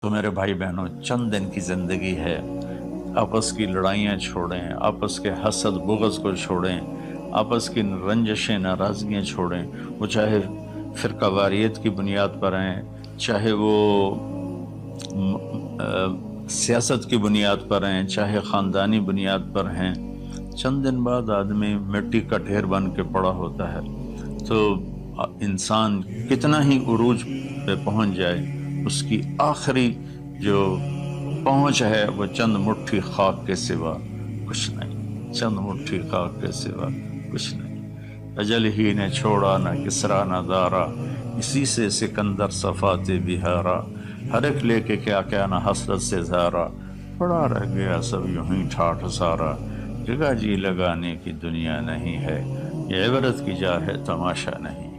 تو میرے بھائی بہنوں، چند دن کی زندگی ہے، آپس کی لڑائیاں چھوڑیں، آپس کے حسد بغض کو چھوڑیں، آپس کی رنجشیں ناراضگیاں چھوڑیں، وہ چاہے فرقہ واریت کی بنیاد پر ہیں، چاہے وہ سیاست کی بنیاد پر ہیں، چاہے خاندانی بنیاد پر ہیں۔ چند دن بعد آدمی مٹی کا ڈھیر بن کے پڑا ہوتا ہے، تو انسان کتنا ہی عروج پہ پہنچ جائے، اس کی آخری جو پہنچ ہے وہ چند مٹھی خاک کے سوا کچھ نہیں، چند مٹھی خاک کے سوا کچھ نہیں۔ اجل ہی نے چھوڑا نہ کسرا نہ دارا، اسی سے سکندر صفات بہارا، ہر ایک لے کے کیا کیا نہ حسرت سے زارا، پڑا رہ گیا سب یوں ہی ٹھاٹھ سارا، جگہ جی لگانے کی دنیا نہیں ہے، یہ عبرت کی جا ہے تماشا نہیں۔